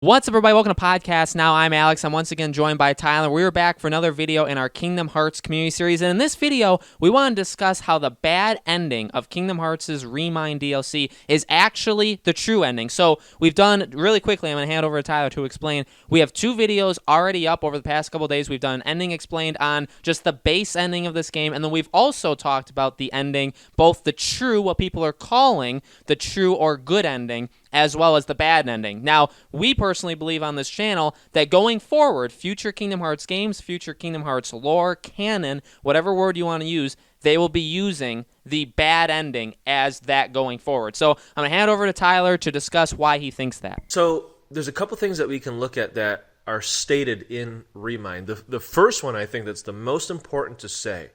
What's up, everybody? Welcome to Podcast Now. I'm Alex. I'm once again joined by Tyler. We're back for another video in our Kingdom Hearts community series. And in this video, we want to discuss how the bad ending of Kingdom Hearts' ReMind DLC is actually the true ending. So we've done, really quickly, I'm going to hand over to Tyler to explain. We have two videos already up over the past couple days. We've done an ending explained on just the base ending of this game. And then we've also talked about the ending, both the true, what people are calling the true or good ending, as well as the bad ending. Now, we personally believe on this channel that going forward, future Kingdom Hearts games, future Kingdom Hearts lore, canon, whatever word you want to use, they will be using the bad ending as that going forward. So I'm going to hand over to Tyler to discuss why he thinks that. So there's a couple things that we can look at that are stated in ReMind. The first one I think that's the most important to say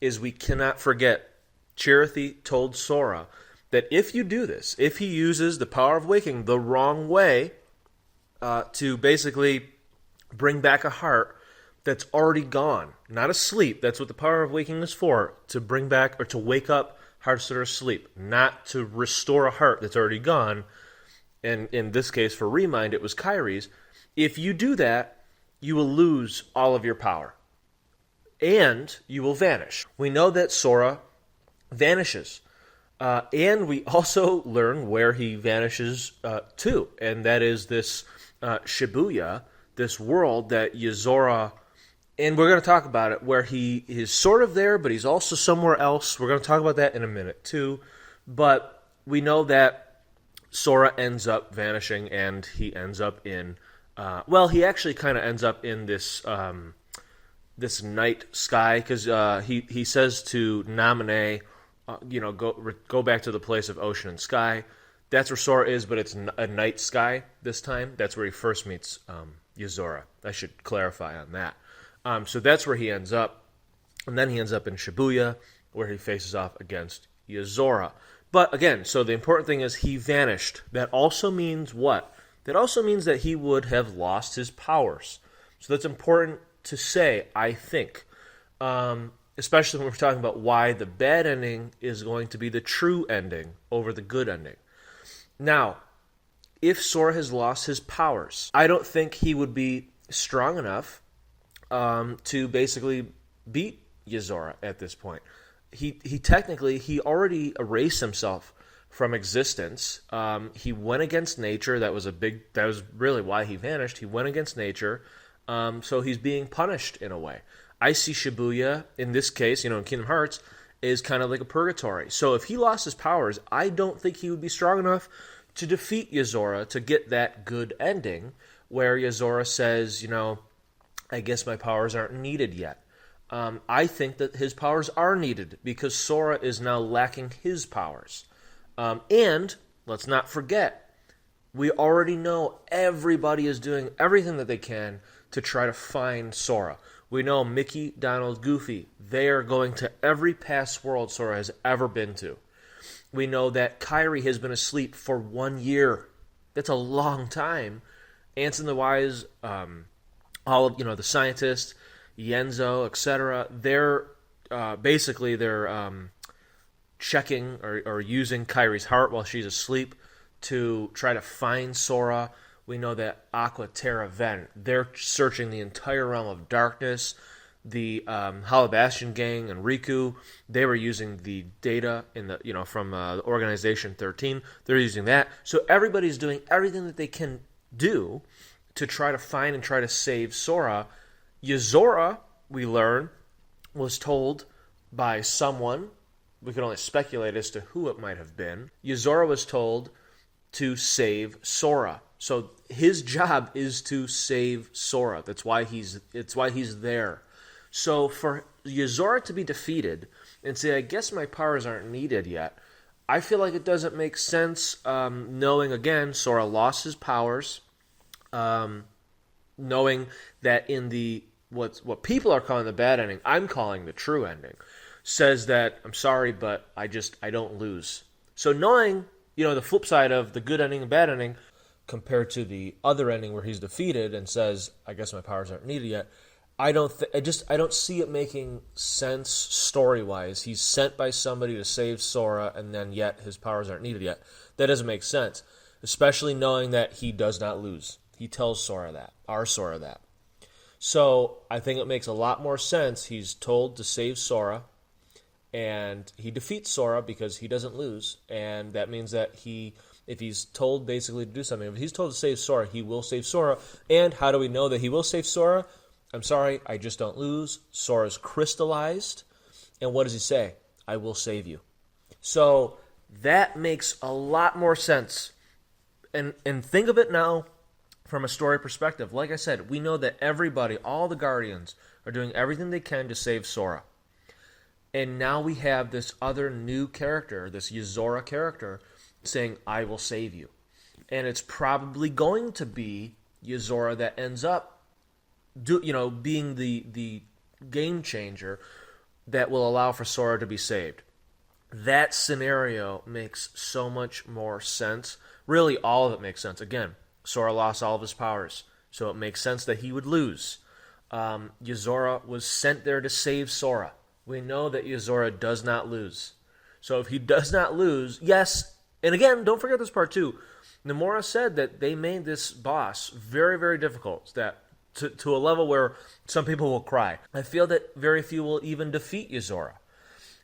is we cannot forget Chirithy told Sora that if you do this, if he uses the power of waking the wrong way to basically bring back a heart that's already gone, not asleep, that's what the power of waking is for, to bring back or to wake up hearts that are asleep, not to restore a heart that's already gone, and in this case for ReMind it was Kyrie's. If you do that, you will lose all of your power, and you will vanish. We know that Sora vanishes. And we also learn where he vanishes to, and that is this Shibuya, this world that Yozora, and we're going to talk about it, where he is sort of there, but he's also somewhere else. We're going to talk about that in a minute too, but we know that Sora ends up vanishing, and he ends up in, he actually kind of ends up in this this night sky, because he says to Naminé, go back to the place of ocean and sky. That's where Sora is, but it's a night sky this time. That's where he first meets Yozora. I should clarify on that. So that's where he ends up. And then he ends up in Shibuya, where he faces off against Yozora. But again, so the important thing is he vanished. That also means what? That also means that he would have lost his powers. So that's important to say, I think. Especially when we're talking about why the bad ending is going to be the true ending over the good ending. Now, if Sora has lost his powers, I don't think he would be strong enough to basically beat Yozora at this point. He technically already erased himself from existence. He went against nature. That was really why he vanished. He went against nature. So he's being punished in a way. I see Shibuya, in this case, in Kingdom Hearts, is kind of like a purgatory. So if he lost his powers, I don't think he would be strong enough to defeat Yozora to get that good ending, where Yozora says, I guess my powers aren't needed yet. I think that his powers are needed, because Sora is now lacking his powers. And, let's not forget, we already know everybody is doing everything that they can to try to find Sora. We know Mickey, Donald, Goofy, they are going to every past world Sora has ever been to. We know that Kyrie has been asleep for 1 year. That's a long time. Anson the Wise, all of the scientists, Yenzo, etc. They're checking or using Kyrie's heart while she's asleep to try to find Sora. We know that Aqua, Terra, Ven, they're searching the entire realm of darkness. The Holobastion gang and Riku, they were using the data from the Organization 13. They're using that. So everybody's doing everything that they can do to try to find and try to save Sora. Yozora, we learn, was told by someone, we can only speculate as to who it might have been. Yozora was told to save Sora. So his job is to save Sora. It's why he's there. So for Yozora to be defeated and say, I guess my powers aren't needed yet, I feel like it doesn't make sense, knowing, again, Sora lost his powers, knowing that in the what people are calling the bad ending, I'm calling the true ending, says that, I'm sorry, but I don't lose. So knowing, the flip side of the good ending and bad ending, compared to the other ending where he's defeated and says, I guess my powers aren't needed yet, I don't see it making sense story-wise. He's sent by somebody to save Sora, and then yet his powers aren't needed yet. That doesn't make sense, especially knowing that he does not lose. he tells Sora that, our Sora that. So I think it makes a lot more sense. He's told to save Sora, and he defeats Sora because he doesn't lose, and that means that if he's told basically to do something, if he's told to save Sora, he will save Sora. And how do we know that he will save Sora? I'm sorry, I just don't lose. Sora's crystallized, and what does he say? I will save you. So that makes a lot more sense. And think of it now from a story perspective. Like I said, we know that everybody, all the Guardians, are doing everything they can to save Sora. And now we have this other new character, this Yozora character, saying, I will save you. And it's probably going to be Yozora that ends up being the game changer that will allow for Sora to be saved. That scenario makes so much more sense. Really, all of it makes sense. Again, Sora lost all of his powers, so it makes sense that he would lose. Yozora was sent there to save Sora. We know that Yozora does not lose. So if he does not lose, yes, and again, don't forget this part too. Nomura said that they made this boss very, very difficult, that to a level where some people will cry. I feel that very few will even defeat Yozora.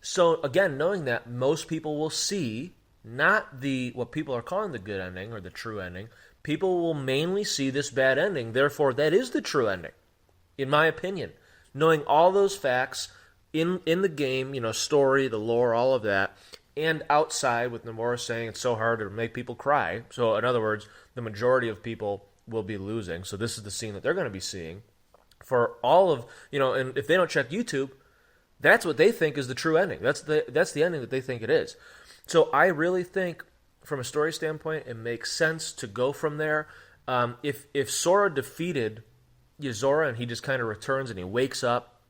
So again, knowing that, most people will see not what people are calling the good ending or the true ending. People will mainly see this bad ending. Therefore, that is the true ending, in my opinion. Knowing all those facts in the game, story, the lore, all of that, and outside with Nomura saying it's so hard to make people cry. So in other words, the majority of people will be losing. So this is the scene that they're going to be seeing. For all of, and if they don't check YouTube, that's what they think is the true ending. That's the ending that they think it is. So I really think, from a story standpoint, it makes sense to go from there. If Sora defeated Yozora and he just kind of returns and he wakes up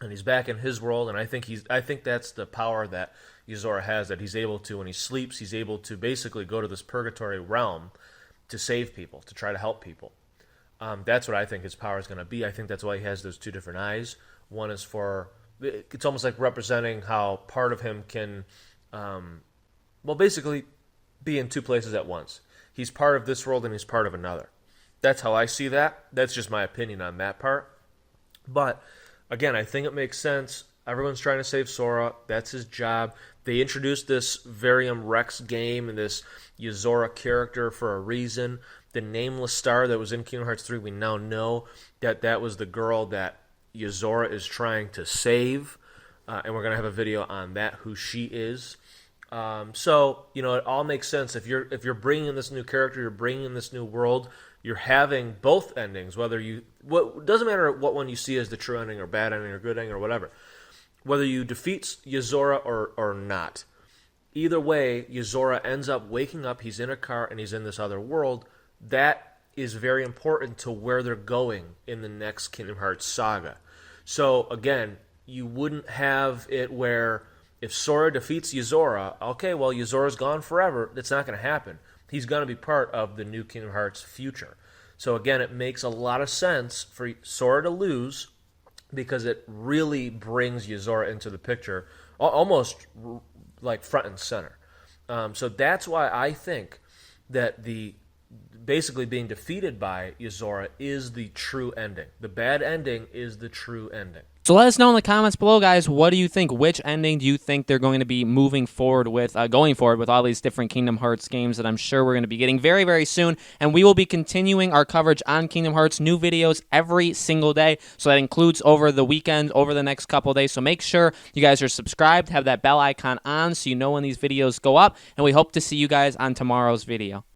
and he's back in his world, and I think that's the power that Yozora has, that he's able to, when he sleeps, he's able to basically go to this purgatory realm to save people, to try to help people. That's what I think his power is going to be. I think that's why he has those two different eyes. One is it's almost like representing how part of him can, basically be in two places at once. He's part of this world and he's part of another. That's how I see that. That's just my opinion on that part. But again, I think it makes sense. Everyone's trying to save Sora. That's his job. They introduced this Varium Rex game and this Yozora character for a reason. The nameless star that was in Kingdom Hearts 3, we now know that was the girl that Yozora is trying to save. And we're going to have a video on that, who she is. So, it all makes sense. If you're bringing in this new character, you're bringing in this new world, you're having both endings, doesn't matter what one you see as the true ending or bad ending or good ending or whatever. Whether you defeat Yozora or not. Either way, Yozora ends up waking up, he's in a car, and he's in this other world. That is very important to where they're going in the next Kingdom Hearts saga. So, again, you wouldn't have it where if Sora defeats Yozora, okay, well, Yozora's gone forever. That's not going to happen. He's going to be part of the new Kingdom Hearts future. So again, it makes a lot of sense for Sora to lose because it really brings Yozora into the picture, almost like front and center. So that's why I think that basically being defeated by Yozora is the true ending. The bad ending is the true ending. So let us know in the comments below, guys. What do you think? Which ending do you think they're going to be moving forward with, going forward with all these different Kingdom Hearts games that I'm sure we're going to be getting very, very soon. And we will be continuing our coverage on Kingdom Hearts, new videos every single day. So that includes over the weekend, over the next couple of days. So make sure you guys are subscribed, have that bell icon on so you know when these videos go up. And we hope to see you guys on tomorrow's video.